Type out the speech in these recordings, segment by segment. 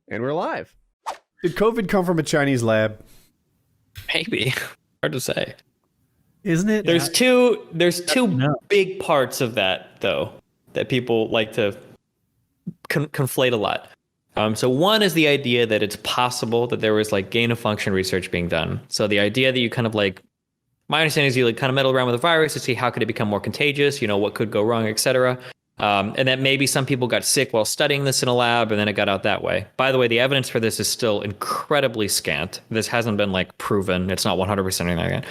And we're live. Did COVID come from a Chinese lab? Maybe. Hard to say. Isn't it? There's two big parts of that, though, that people like to conflate a lot. So one is the idea that it's possible that there was like gain of function research being done. So the idea that you kind of like, my understanding is you like kind of meddle around with the virus to see how could it become more contagious, you know, what could go wrong, etc. And that maybe some people got sick while studying this in a lab and then it got out that way. By the way, the evidence for this is still incredibly scant. This hasn't been like proven. It's not 100% anything like that.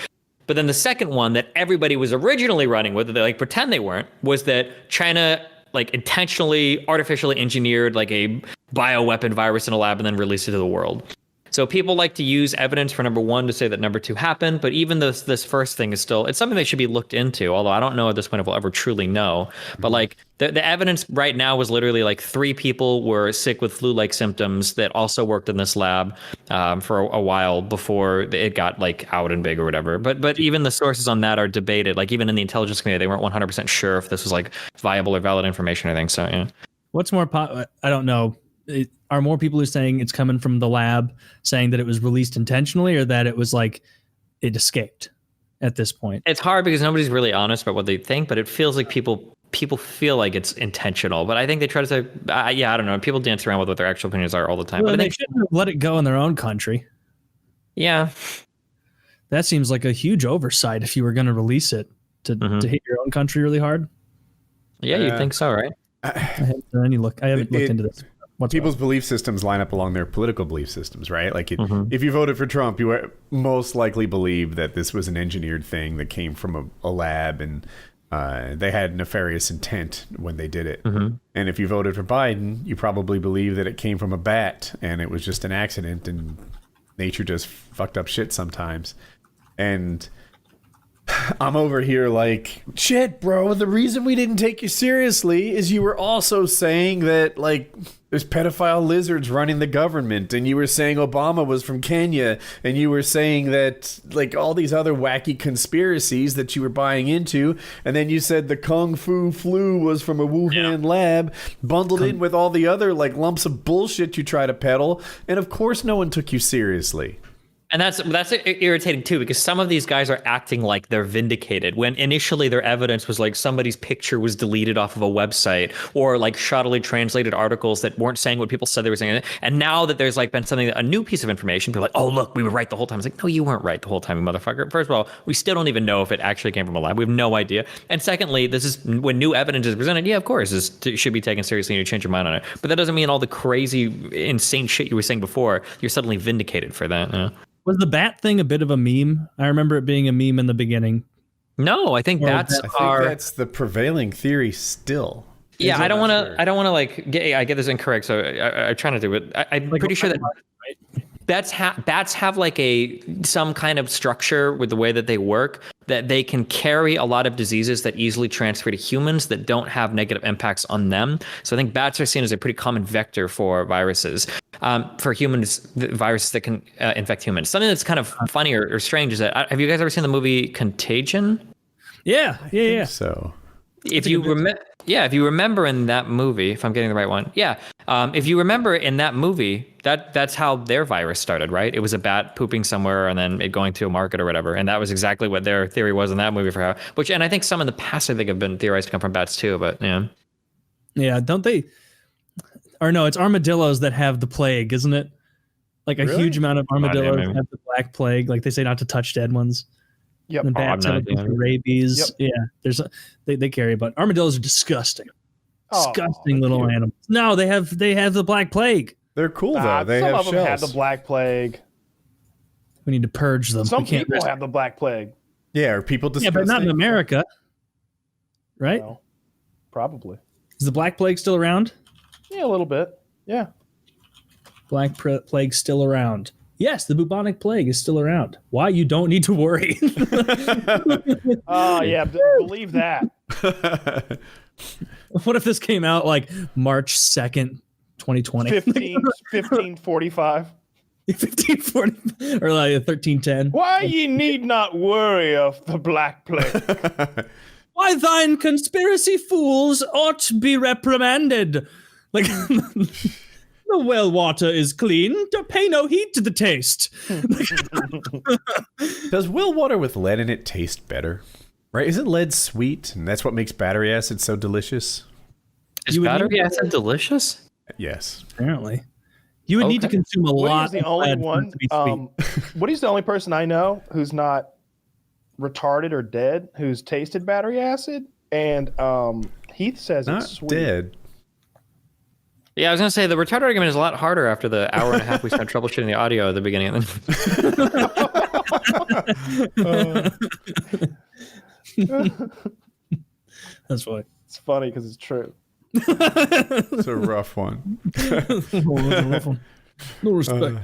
But then the second one that everybody was originally running with, they like pretend they weren't, was that China like intentionally artificially engineered like a bioweapon virus in a lab and then released it to the world. So people like to use evidence for number one to say that number two happened, but even this first thing is still, it's something that should be looked into, although I don't know at this point if we'll ever truly know. But like the evidence right now was literally like 3 people were sick with flu-like symptoms that also worked in this lab for a while before it got like out and big or whatever. But even the sources on that are debated. Like even in the intelligence community, they weren't 100% sure if this was like viable or valid information or anything. So yeah. What's more, I don't know. Are more people who are saying it's coming from the lab saying that it was released intentionally or that it was like it escaped at this point? It's hard because nobody's really honest about what they think, but it feels like people feel like it's intentional. But I think they try to say, I don't know. People dance around with what their actual opinions are all the time. Well, but they shouldn't have let it go in their own country. Yeah. That seems like a huge oversight if you were going to release it to hit your own country really hard. Yeah, you'd think so, right? I haven't looked into this. People's belief systems line up along their political belief systems, right? Like if you voted for Trump, you most likely believe that this was an engineered thing that came from a lab and they had nefarious intent when they did it. And if you voted for Biden, you probably believe that it came from a bat and it was just an accident and nature just fucked up shit sometimes. And I'm over here like, shit, bro, the reason we didn't take you seriously is you were also saying that, like, there's pedophile lizards running the government, and you were saying Obama was from Kenya, and you were saying that, like, all these other wacky conspiracies that you were buying into, and then you said the Kung Fu flu was from a Wuhan lab, bundled in with all the other, like, lumps of bullshit you try to peddle, and of course no one took you seriously. And that's irritating too, because some of these guys are acting like they're vindicated when initially their evidence was like somebody's picture was deleted off of a website or like shoddily translated articles that weren't saying what people said they were saying. And now that there's like been something, a new piece of information, people are like, oh, look, we were right the whole time. It's like, no, you weren't right the whole time, you motherfucker. First of all, we still don't even know if it actually came from a lab. We have no idea. And secondly, this is when new evidence is presented. Yeah, of course, it should be taken seriously and you change your mind on it. But that doesn't mean all the crazy, insane shit you were saying before, you're suddenly vindicated for that. You know? Was the bat thing a bit of a meme? I remember it being a meme in the beginning. No, I think that's the prevailing theory still. Yeah, I don't want to like I get this incorrect, so I'm trying to do it. I'm like, pretty sure that bats have like some kind of structure with the way that they work, that they can carry a lot of diseases that easily transfer to humans that don't have negative impacts on them. So I think bats are seen as a pretty common vector for viruses. For humans, viruses that can infect humans. Something that's kind of funny or strange is that, have you guys ever seen the movie Contagion? Yeah. So if you remember in that movie, if I'm getting the right one, if you remember in that movie, that's how their virus started, right? It was a bat pooping somewhere and then it going to a market or whatever, and that was exactly what their theory was in that movie for how. And I think some in the past I think have been theorized to come from bats too, but yeah, don't they? Or no, it's armadillos that have the plague, isn't it? Like a huge amount of armadillos have the black plague. Like they say not to touch dead ones. Yep. And bats have rabies. Yep. Yeah, they carry, but armadillos are disgusting. Disgusting little animals. No, they have the black plague. They're cool though. They some have of them shells. have the black plague. We need to purge them. Some people have the black plague. Yeah, are people disgusting? Yeah, but not in America, right? No, probably. Is the black plague still around? Yeah, a little bit. Yeah. Black plague still around. Yes, the bubonic plague is still around. Why? You don't need to worry. Oh, yeah, believe that. What if this came out like March 2nd, 2020? 1545. 1540 or like 1310. Why ye need not worry of the black plague. Why thine conspiracy fools ought be reprimanded. Like The well water is clean. Don't pay no heed to the taste. Does well water with lead in it taste better? Right? Isn't lead sweet, and that's what makes battery acid so delicious? Is battery acid delicious? Yes. Apparently. You would need to consume a lot Woody's the of only lead for one. it to be sweet. Woody's the only person I know who's not retarded or dead who's tasted battery acid, and Heath says Not it's sweet. dead. Yeah, I was gonna say the retarded argument is a lot harder after the hour and a half we spent troubleshooting the audio at the beginning. That's funny. It's funny because it's true. It's a rough one. No respect.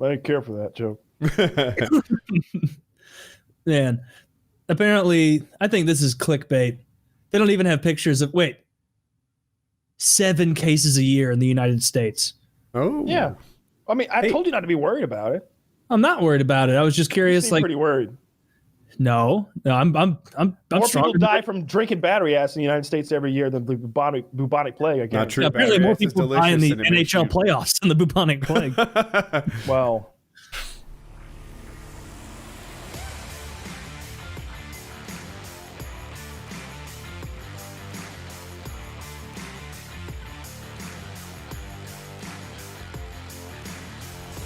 I didn't care for that joke. Man, apparently, I think this is clickbait. They don't even have pictures of. Wait, 7 cases a year in the United States. Oh. Yeah. I mean, I told you not to be worried about it. I'm not worried about it. I was just curious. You seem pretty worried. No, I'm More stronger. people die from drinking battery acid in the United States every year than the bubonic plague. Again. Not true. Apparently, Battery more acid's people die in the delicious and it makes NHL you- playoffs than the bubonic plague. Well,